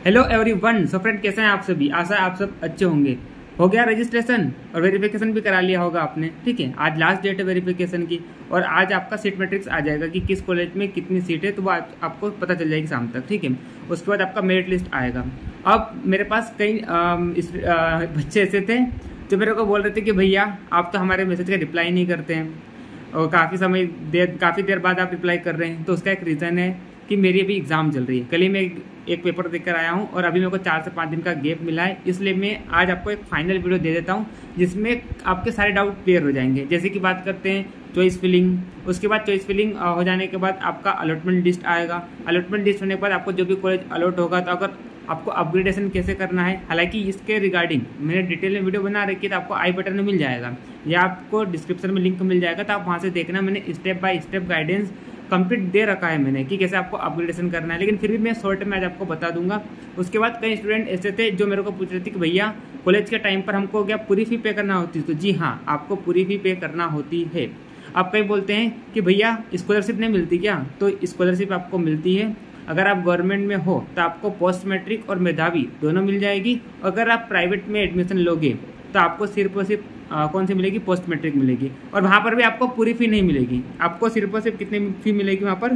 Hello everyone. So friend, कैसे हैं आप सभी? आशा आप सब अच्छे होंगे। हो गया रजिस्ट्रेशन और वेरिफिकेशन भी करा लिया होगा आपने। ठीक है, आज लास्ट डेट है वेरिफिकेशन की और आज आपका सीट मैट्रिक्स आ जाएगा कि किस कॉलेज में कितनी सीट है, तो वो आपको पता चल जाएगी शाम तक। ठीक है, उसके बाद आपका मेरिट लिस्ट आएगा। अब मेरे पास कई बच्चे ऐसे थे जो मेरे को बोल रहे थे कि भैया आप तो हमारे मैसेज का रिप्लाई नहीं करते हैं और काफ़ी देर बाद आप रिप्लाई कर रहे हैं। तो उसका एक रीज़न है कि मेरी अभी एग्ज़ाम चल रही है। कल ही मैं एक पेपर देख कर आया हूँ और अभी मेरे को 4 से 5 दिन का गैप मिला है, इसलिए मैं आज आपको एक फाइनल वीडियो दे देता हूँ जिसमें आपके सारे डाउट क्लियर हो जाएंगे। जैसे कि बात करते हैं चॉइस फिलिंग, उसके बाद चॉइस फिलिंग हो जाने के बाद आपका अलॉटमेंट लिस्ट आएगा। अलॉटमेंट लिस्ट होने के बाद आपको जो भी कॉलेज अलॉट होगा, तो अगर आपको अपग्रेडेशन कैसे करना है, हालांकि इसके रिगार्डिंग मैंने डिटेल में वीडियो बना रखी है, तो आपको आई बटन में मिल जाएगा या आपको डिस्क्रिप्शन में लिंक मिल जाएगा, तो आप वहाँ से देखना। मैंने step by step guidance complete दे रखा है मैंने कि कैसे आपको अपग्रेडेशन करना है, लेकिन फिर भी मैं शॉर्ट में आज आपको बता दूंगा। उसके बाद कई स्टूडेंट ऐसे थे जो मेरे को पूछ रहे थे कि भैया कॉलेज के टाइम पर हमको क्या पूरी फी पे करना होती है? तो जी हाँ, आपको पूरी फी पे करना होती है। आप कई बोलते हैं कि भैया स्कॉलरशिप नहीं मिलती क्या? तो स्कॉलरशिप आपको मिलती है। अगर आप गवर्नमेंट में हो तो आपको पोस्ट मैट्रिक और मेधावी दोनों मिल जाएगी। अगर आप प्राइवेट में एडमिशन लोगे तो आपको सिर्फ और सिर्फ कौन सी मिलेगी? पोस्ट मैट्रिक मिलेगी। और वहाँ पर भी आपको पूरी फी नहीं मिलेगी, आपको सिर्फ और सिर्फ कितनी फी मिलेगी? वहाँ पर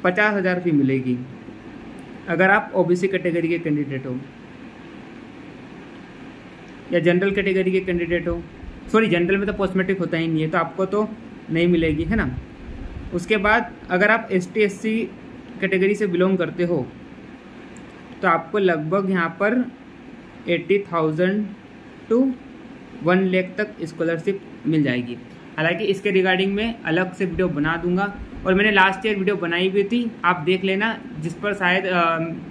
50,000 फी मिलेगी अगर आप ओबीसी कैटेगरी के कैंडिडेट हो या जनरल कैटेगरी के कैंडिडेट हो। सॉरी, जनरल में तो पोस्ट मैट्रिक होता ही नहीं है, तो आपको तो नहीं मिलेगी, है ना। उसके बाद अगर आप ST SC कैटेगरी से बिलोंग करते हो तो आपको लगभग यहाँ पर 80,000 टू 1 लाख तक स्कॉलरशिप मिल जाएगी। हालांकि इसके रिगार्डिंग में अलग से वीडियो बना दूंगा और मैंने लास्ट ईयर वीडियो बनाई भी थी, आप देख लेना, जिस पर शायद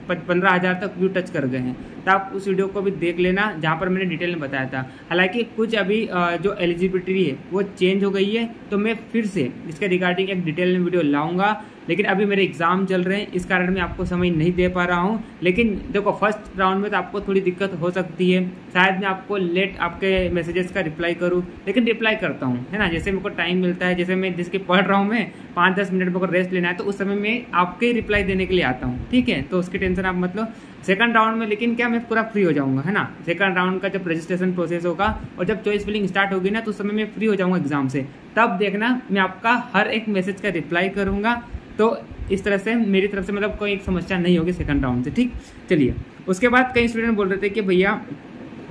15,000 तक व्यू टच कर गए हैं, तो आप उस वीडियो को भी देख लेना जहाँ पर मैंने डिटेल में बताया था। हालांकि कुछ अभी जो एलिजिबिलिटी है वो चेंज हो गई है, तो मैं फिर से इसके रिगार्डिंग एक डिटेल में वीडियो लाऊंगा, लेकिन अभी मेरे एग्जाम चल रहे हैं, इस कारण मैं आपको समय नहीं दे पा रहा हूं। लेकिन देखो, फर्स्ट राउंड में तो आपको थोड़ी दिक्कत हो सकती है, शायद मैं आपको लेट आपके मैसेजेस का रिप्लाई करूं, लेकिन रिप्लाई करता हूं, है ना। जैसे मेरे को टाइम मिलता है, जैसे मैं जिसके पढ़ रहा हूं, मैं 5-10 मिनट में अगर रेस्ट लेना है तो उस समय में आपके रिप्लाई देने के लिए आता हूँ। ठीक है, तो उसकी टेंशन आप मतलब सेकंड राउंड में, लेकिन क्या मैं पूरा फ्री हो जाऊंगा, है ना। सेकंड राउंड का जब रजिस्ट्रेशन प्रोसेस होगा और जब चॉइस फिलिंग स्टार्ट होगी ना, तो उस समय मैं फ्री हो जाऊंगा एग्जाम से, तब देखना मैं आपका हर एक मैसेज का रिप्लाई करूंगा। तो इस तरह से मेरी तरफ से मतलब कोई एक समस्या नहीं होगी सेकंड राउंड से। ठीक, चलिए। उसके बाद कई स्टूडेंट बोल रहे थे कि भैया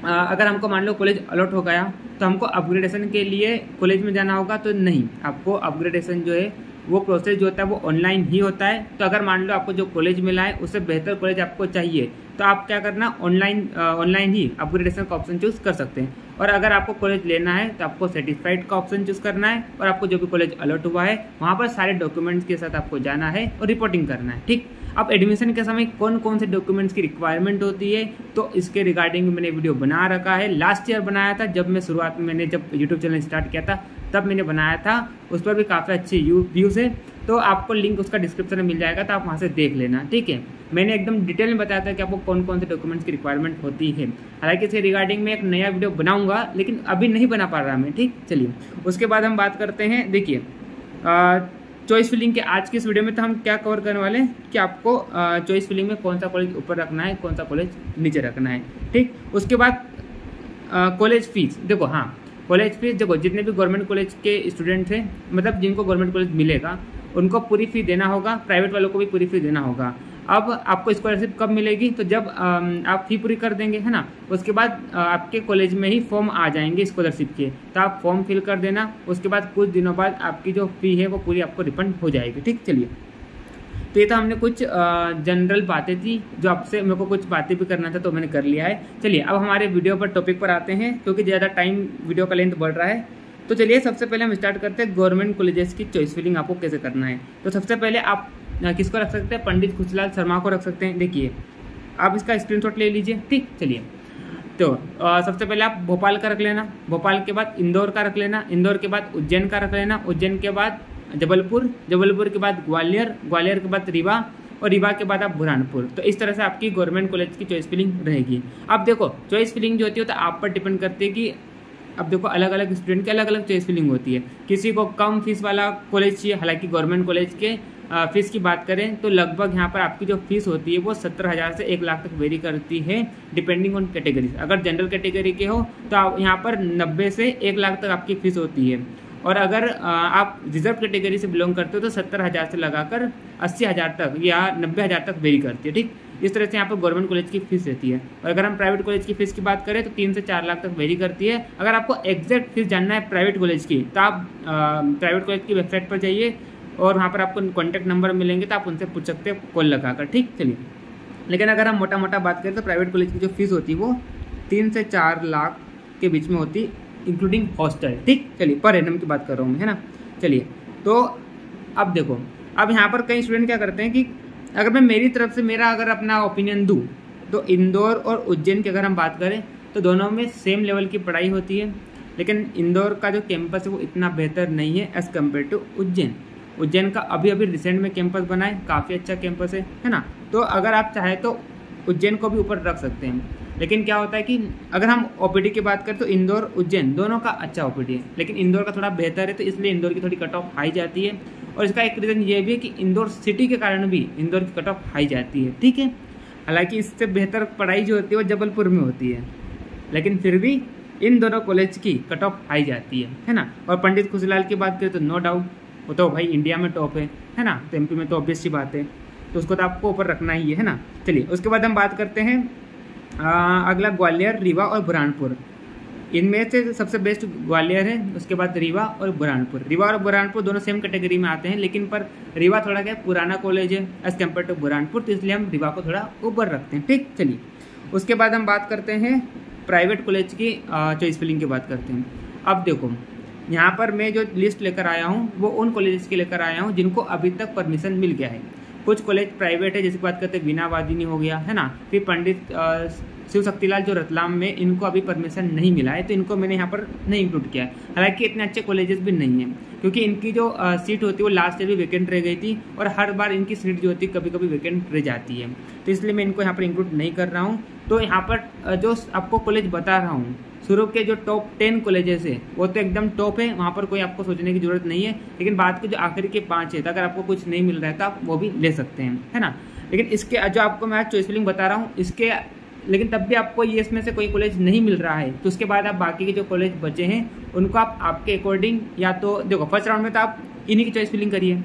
अगर हमको मान लो कॉलेज अलॉट हो गया तो हमको अपग्रेडेशन के लिए कॉलेज में जाना होगा। तो नहीं, आपको अपग्रेडेशन जो है वो प्रोसेस जो होता है वो ऑनलाइन ही होता है। तो अगर मान लो आपको जो कॉलेज मिला है उससे बेहतर कॉलेज आपको चाहिए, तो आप क्या करना, ऑनलाइन ही अपग्रेडेशन का ऑप्शन चूज कर सकते हैं। और अगर आपको कॉलेज लेना है तो आपको सर्टिफाइड का ऑप्शन चूज करना है और आपको जो भी कॉलेज अलॉट हुआ है वहाँ पर सारे डॉक्यूमेंट्स के साथ आपको जाना है और रिपोर्टिंग करना है। ठीक, अब एडमिशन के समय कौन कौन से डॉक्यूमेंट्स की रिक्वायरमेंट होती है, तो इसके रिगार्डिंग मैंने वीडियो बना रखा है। लास्ट ईयर बनाया था, जब मैं शुरुआत में मैंने जब यूट्यूब चैनल स्टार्ट किया था तब मैंने बनाया था, उस पर भी काफ़ी अच्छे व्यूज़ है। तो आपको लिंक उसका डिस्क्रिप्शन में मिल जाएगा, तो आप वहाँ से देख लेना। ठीक है, मैंने एकदम डिटेल में बताया था कि आपको कौन कौन से डॉक्यूमेंट्स की रिक्वायरमेंट होती है। हालांकि इसके रिगार्डिंग में एक नया वीडियो बनाऊंगा, लेकिन अभी नहीं बना पा रहा मैं। ठीक, चलिए। उसके बाद हम बात करते हैं, देखिए चॉइस फिलिंग के आज की इस वीडियो में तो हम क्या कवर करने वाले हैं कि आपको चॉइस फिलिंग में कौन सा कॉलेज ऊपर रखना है, कौन सा कॉलेज नीचे रखना है। ठीक, उसके बाद कॉलेज फीस। देखो, हाँ, कॉलेज फीस देखो, जितने भी गवर्नमेंट कॉलेज के स्टूडेंट्स हैं, मतलब जिनको गवर्नमेंट कॉलेज मिलेगा उनको पूरी फी देना होगा, प्राइवेट वालों को भी पूरी फी देना होगा। अब आपको स्कॉलरशिप कब मिलेगी? तो जब आप फी पूरी कर देंगे, है ना, उसके बाद आपके कॉलेज में ही फॉर्म आ जाएंगे स्कॉलरशिप के, तो आप फॉर्म फिल कर देना। उसके बाद कुछ दिनों बाद आपकी जो फी है वो पूरी आपको रिफंड हो जाएगी। ठीक, चलिए। तो ये तो हमने कुछ जनरल बातें थी जो आपसे मेरे को कुछ बातें भी करना था, तो मैंने कर लिया है। चलिए, अब हमारे वीडियो पर टॉपिक पर आते हैं, क्योंकि ज़्यादा टाइम वीडियो का लेंथ बढ़ रहा है। तो चलिए, सबसे पहले हम स्टार्ट करते हैं गवर्नमेंट कॉलेजेस की चॉइस फिलिंग आपको कैसे करना है। तो सबसे पहले आप किसको रख सकते हैं? पंडित खुशलाल शर्मा को रख सकते हैं। देखिए, आप इसका स्क्रीनशॉट ले लीजिए। ठीक, चलिए। तो सबसे पहले आप भोपाल का रख लेना, भोपाल के बाद इंदौर का रख लेना, इंदौर के बाद उज्जैन का रख लेना, उज्जैन के बाद जबलपुर, जबलपुर के बाद ग्वालियर, ग्वालियर के बाद रीवा और रीवा के बाद आप बुरहानपुर। तो इस तरह से आपकी गवर्नमेंट कॉलेज की चॉइस फिलिंग रहेगी। अब देखो, चॉइस फिलिंग जो होती है तो आप पर डिपेंड करती है कि अब देखो, अलग अलग स्टूडेंट की अलग अलग चॉइस फिलिंग होती है। किसी को कम फीस वाला कॉलेज चाहिए, हालांकि गवर्नमेंट कॉलेज के फीस की बात करें तो लगभग यहाँ पर आपकी जो फीस होती है वो 70,000 से 1 लाख तक वेरी करती है डिपेंडिंग ऑन कैटेगरी। अगर जनरल कैटेगरी के हो तो आप यहाँ पर 90 से 1 लाख तक आपकी फ़ीस होती है, और अगर आप रिजर्व कैटेगरी से बिलोंग करते हो तो 70,000 से लगाकर 80,000 तक या 90,000 तक वेरी करती है। ठीक, इस तरह से यहाँ पर गवर्नमेंट कॉलेज की फ़ीस रहती है। और अगर हम प्राइवेट कॉलेज की फ़ीस की बात करें तो 3 से 4 लाख तक वेरी करती है। अगर आपको एग्जैक्ट फीस जानना है प्राइवेट कॉलेज की तो आप प्राइवेट कॉलेज की वेबसाइट पर जाइए और वहाँ पर आपको कॉन्टैक्ट नंबर मिलेंगे तो आप उनसे पूछ सकते हैं कॉल लगाकर। ठीक, चलिए। लेकिन अगर हम मोटा मोटा बात करें तो प्राइवेट कॉलेज की जो फीस होती है वो 3 से 4 लाख के बीच में होती, इंक्लूडिंग हॉस्टल। ठीक, चलिए, पर एनम की बात कर रहा हूँ मैं, है ना। चलिए, तो अब देखो, अब यहाँ पर कई स्टूडेंट क्या करते हैं कि अगर मैं मेरी तरफ से मेरा अगर अपना ओपिनियन दूँ तो इंदौर और उज्जैन की अगर हम बात करें तो दोनों में सेम लेवल की पढ़ाई होती है, लेकिन इंदौर का जो कैंपस है वो इतना बेहतर नहीं है as compare to Ujjain. Ujjain का अभी रिसेंट में कैंपस बना है, काफ़ी अच्छा कैंपस है ना। तो अगर आप चाहें तो उज्जैन को भी ऊपर रख सकते हैं। लेकिन क्या होता है कि अगर हम ओपीडी की बात करें तो इंदौर उज्जैन दोनों का अच्छा ओपीडी है, लेकिन इंदौर का थोड़ा बेहतर है, तो इसलिए इंदौर की थोड़ी कट ऑफ हाई जाती है। और इसका एक रीज़न ये भी है कि इंदौर सिटी के कारण भी इंदौर की कट ऑफ हाई जाती है। ठीक है, हालांकि इससे बेहतर पढ़ाई जो होती है वो जबलपुर में होती है, लेकिन फिर भी इन दोनों कॉलेज की कट ऑफ हाई जाती है ना। और पंडित खुशीलाल की बात करें तो नो डाउट वो तो भाई इंडिया में टॉप है ना। तो एमपी में तो ऑब्वियस सी बात है, तो उसको तो आपको ऊपर रखना ही है ना। चलिए, उसके बाद हम बात करते हैं अगला ग्वालियर, रीवा और बुरहानपुर। इनमें से सबसे बेस्ट ग्वालियर है, उसके बाद रीवा और बुरहानपुर। रीवा और बुरहानपुर दोनों सेम कैटेगरी में आते हैं, लेकिन पर रीवा थोड़ा क्या पुराना कॉलेज है एज कम्पेयर टू बुरहानपुर, तो इसलिए हम रीवा को थोड़ा ऊपर रखते हैं। ठीक, चलिए। उसके बाद हम बात करते हैं प्राइवेट कॉलेज की चॉइस फिलिंग की बात करते हैं। अब देखो, यहाँ पर मैं जो लिस्ट लेकर आया हूँ वो उन कॉलेजेस की लेकर आया हूँ जिनको अभी तक परमिशन मिल गया है। कुछ कॉलेज प्राइवेट है, जैसे बात करते हैं वीणा वादिनी हो गया, है ना। फिर पंडित शिव शक्तिलाल जो रतलाम में, इनको अभी परमिशन नहीं मिला है, तो इनको मैंने यहाँ पर नहीं इंक्लूड किया है। हालांकि इतने अच्छे कॉलेजेस भी नहीं हैं, क्योंकि इनकी जो सीट होती है वो लास्ट ईयर भी वैकेंट रह गई थी, और हर बार इनकी सीट जो होती है कभी कभी वैकेंट रह जाती है, तो इसलिए मैं इनको यहाँ पर इंक्लूड नहीं कर रहा हूँ। तो यहाँ पर जो आपको कॉलेज बता रहा हूँ, शुरू के जो टॉप 10 कॉलेजेस है वो तो एकदम टॉप है, वहाँ पर कोई आपको सोचने की जरूरत नहीं है। लेकिन बाद के जो आखिरी के 5 है, तो अगर आपको कुछ नहीं मिल रहा है तो आप वो भी ले सकते हैं, है ना। लेकिन इसके जो आपको मैं आज चॉइस फिलिंग बता रहा हूँ इसके, लेकिन तब भी आपको ये इसमें से कोई कॉलेज नहीं मिल रहा है, तो उसके बाद आप बाकी के जो कॉलेज बचे हैं उनको आप आपके अकॉर्डिंग, या तो देखो फर्स्ट राउंड में तो आप इन्हीं की चॉइस फिलिंग करिए,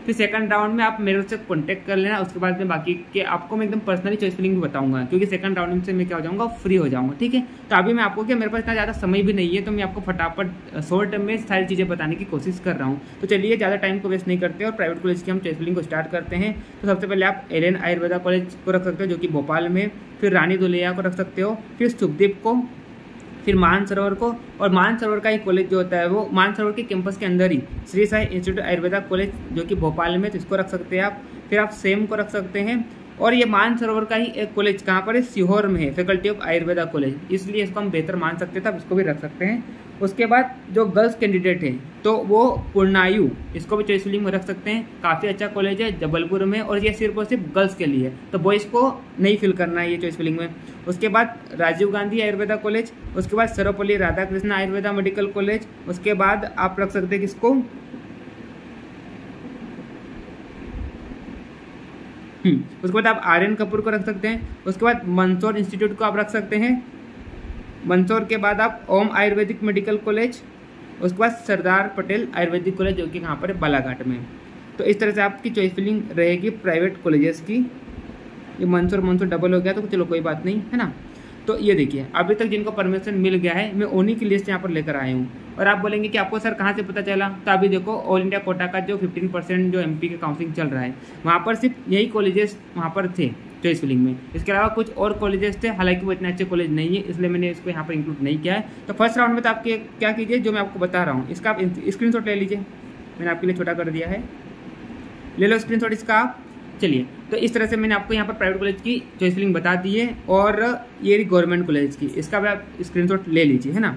फिर सेकंड राउंड में आप मेरे से कांटेक्ट कर लेना। उसके बाद में बाकी के आपको मैं एकदम पर्सनली चॉइस फिलिंग भी बताऊंगा, क्योंकि सेकंड राउंड से मैं क्या हो जाऊंगा, फ्री हो जाऊंगा। ठीक है, तो अभी मैं आपको क्या, मेरे पास इतना ज़्यादा समय भी नहीं है, तो मैं आपको फटाफट शॉर्ट में सारी चीज़ें बताने की कोशिश कर रहा हूँ। तो चलिए, ज़्यादा टाइम को वेस्ट नहीं करते और प्राइवेट कॉलेज की हम चॉइस फिलिंग को स्टार्ट करते हैं। तो सबसे पहले आप एलेन आयुर्वेदा कॉलेज को रख सकते हो जो कि भोपाल में, फिर रानी दुल्हिया को रख सकते हो, फिर सुखदीप को, फिर मानसरोवर को। और मानसरोवर का ही कॉलेज जो होता है वो मानसरोवर के कैंपस के अंदर ही श्री साई इंस्टीट्यूट आयुर्वेदा कॉलेज जो कि भोपाल में, तो इसको रख सकते हैं आप। फिर आप सेम को रख सकते हैं। और ये मानसरोवर का ही एक कॉलेज कहाँ पर है, सीहोर में है, फैकल्टी ऑफ आयुर्वेदा कॉलेज, इसलिए इसको हम बेहतर मान सकते थे, आप इसको भी रख सकते हैं। उसके बाद जो गर्ल्स कैंडिडेट हैं तो वो पूर्णायु, इसको भी चॉइस फिलिंग में रख सकते हैं, काफ़ी अच्छा कॉलेज है जबलपुर में, और ये सिर्फ और सिर्फ गर्ल्स के लिए, तो बॉयज़ को नहीं फिल करना है ये चॉइस फिलिंग में। उसके बाद राजीव गांधी आयुर्वेदा कॉलेज, उसके बाद सर्वपल्ली राधाकृष्ण आयुर्वेदा मेडिकल कॉलेज, उसके बाद आप रख सकते हैं किसको, उसके बाद आप आर्यन कपूर को रख सकते हैं। उसके बाद मंदसौर इंस्टीट्यूट को आप रख सकते हैं। मंदसौर के बाद आप ओम आयुर्वेदिक मेडिकल कॉलेज, उसके बाद सरदार पटेल आयुर्वेदिक कॉलेज जो कि कहाँ पर है, बालाघाट में। तो इस तरह से आपकी चॉइस फिलिंग रहेगी प्राइवेट कॉलेजेस की। ये मंदसौर डबल हो गया तो चलो कोई बात नहीं, है ना। तो ये देखिए, अभी तक जिनको परमिशन मिल गया है मैं उन्हीं की लिस्ट यहाँ पर लेकर आया हूँ। और आप बोलेंगे कि आपको सर कहाँ से पता चला, तो अभी देखो ऑल इंडिया कोटा का जो 15% जो एमपी का काउंसलिंग चल रहा है, वहाँ पर सिर्फ यही कॉलेजेस वहाँ पर थे चॉइस फिलिंग में। इसके अलावा कुछ और कॉलेजेस थे, हालांकि वो इतने अच्छे कॉलेज नहीं है, इसलिए मैंने इसको यहाँ पर इंक्लूड नहीं किया है। तो फर्स्ट राउंड में तो आपके क्या कीजिए, जो मैं आपको बता रहा हूँ इसका आप स्क्रीनशॉट ले लीजिए, मैंने आपके लिए छोटा कर दिया है, ले लो स्क्रीनशॉट इसका आप। चलिए, तो इस तरह से मैंने आपको यहाँ पर प्राइवेट कॉलेज की चॉइस फिलिंग बता दी है, और ये गवर्नमेंट कॉलेज की, इसका भी आप स्क्रीनशॉट ले लीजिए, है ना।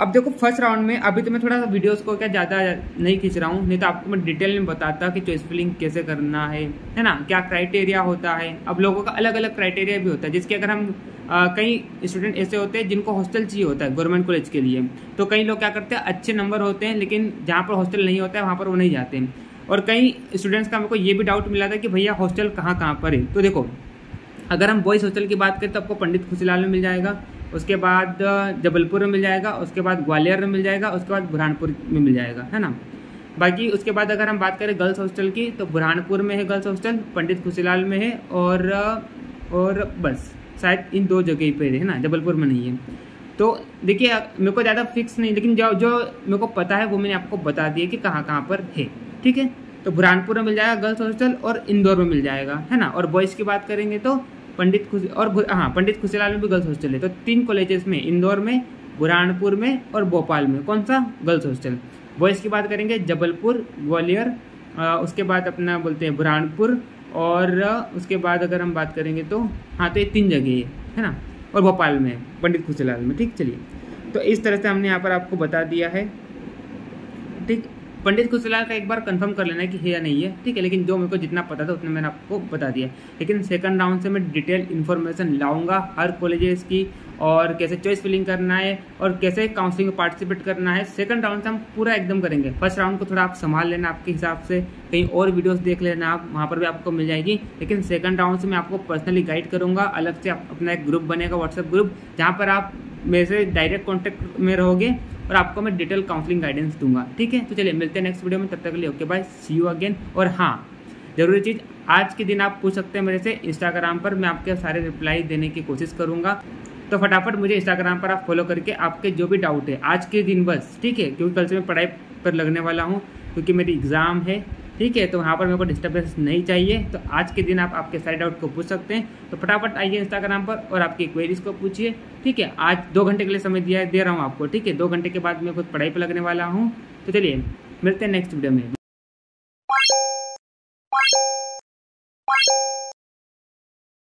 अब देखो फर्स्ट राउंड में अभी तो मैं थोड़ा सा वीडियोस को क्या ज़्यादा नहीं खींच रहा हूँ, नहीं तो आपको मैं डिटेल में बताता कि चॉइस फिलिंग कैसे करना है ना, क्या क्राइटेरिया होता है। अब लोगों का अलग अलग क्राइटेरिया भी होता है, जिसके अगर हम कई स्टूडेंट ऐसे होते हैं जिनको हॉस्टल चाहिए होता है गवर्नमेंट कॉलेज के लिए, तो कई लोग क्या करते हैं, अच्छे नंबर होते हैं लेकिन जहाँ पर हॉस्टल नहीं होता है वहाँ पर वो नहीं जाते हैं। और कई स्टूडेंट्स का मेरे को ये भी डाउट मिला था कि भैया हॉस्टल कहाँ कहाँ पर है। तो देखो, अगर हम बॉयज़ हॉस्टल की बात करें तो आपको पंडित खुशीलाल में मिल जाएगा, उसके बाद जबलपुर में मिल जाएगा, उसके बाद ग्वालियर में मिल जाएगा, उसके बाद बुरहानपुर में मिल जाएगा, है ना। बाकी उसके बाद अगर हम बात करें गर्ल्स हॉस्टल की तो बुरहानपुर में है गर्ल्स हॉस्टल, पंडित खुशीलाल में है, और बस शायद इन 2 जगह पे है ना, जबलपुर में नहीं है। तो देखिए मेरे को ज़्यादा फिक्स नहीं, लेकिन जो मेरे को पता है वो मैंने आपको बता दिया कि कहाँ कहाँ पर है, ठीक है। तो बुरहानपुर में मिल जाएगा गर्ल्स हॉस्टल और इंदौर में मिल जाएगा, है ना। और बॉयज़ की बात करेंगे तो पंडित खुशीलाल में भी गर्ल्स हॉस्टल है। तो 3 कॉलेजेस में, इंदौर में, बुरहानपुर में और भोपाल में कौन सा गर्ल्स हॉस्टल। बॉयज़ की बात करेंगे जबलपुर, ग्वालियर, उसके बाद अपना बोलते हैं बुरहानपुर, और उसके बाद अगर हम बात करेंगे तो हाँ, तो ये 3 जगह है ना, और भोपाल में पंडित खुशीलाल में, ठीक। चलिए, तो इस तरह से हमने यहाँ पर आपको बता दिया है, ठीक। पंडित खुशीलाल का एक बार कंफर्म कर लेना है कि है या नहीं है, ठीक है। लेकिन जो मेरे को जितना पता था उतना मैंने आपको बता दिया। लेकिन सेकंड राउंड से मैं डिटेल इन्फॉर्मेशन लाऊंगा हर कॉलेजेस की, और कैसे चॉइस फिलिंग करना है और कैसे काउंसलिंग में पार्टिसिपेट करना है। सेकंड राउंड से हम पूरा एकदम करेंगे। फर्स्ट राउंड को थोड़ा आप संभाल लेना आपके हिसाब से, कहीं और वीडियोस देख लेना आप, वहाँ पर भी आपको मिल जाएगी। लेकिन सेकंड राउंड से मैं आपको पर्सनली गाइड करूँगा। अलग से अपना एक ग्रुप बनेगा, व्हाट्सएप ग्रुप, जहाँ पर आप मेरे से डायरेक्ट कॉन्टैक्ट में रहोगे और आपको मैं डिटेल काउंसलिंग गाइडेंस दूंगा, ठीक है। तो चलिए मिलते हैं नेक्स्ट वीडियो में, तब तक के लिए okay bye, see you again. और हाँ, जरूरी चीज़, आज के दिन आप पूछ सकते हैं मेरे से इंस्टाग्राम पर, मैं आपके सारे रिप्लाई देने की कोशिश करूँगा। तो फटाफट मुझे इंस्टाग्राम पर आप फॉलो करके आपके जो भी डाउट है आज के दिन बस, ठीक है, क्योंकि कल से मैं पढ़ाई पर लगने वाला हूँ, क्योंकि मेरी एग्ज़ाम है, ठीक है। तो वहाँ पर मेरे को डिस्टर्बेंस नहीं चाहिए। तो आज के दिन आप आपके सारे डाउट को पूछ सकते हैं। तो फटाफट आइए इंस्टाग्राम पर और आपकी क्वेरीज को पूछिए, ठीक है। आज 2 घंटे के लिए समय दे रहा हूँ आपको, ठीक है। 2 घंटे के बाद मैं खुद पढ़ाई पर लगने वाला हूँ। तो चलिए मिलते हैं नेक्स्ट वीडियो में।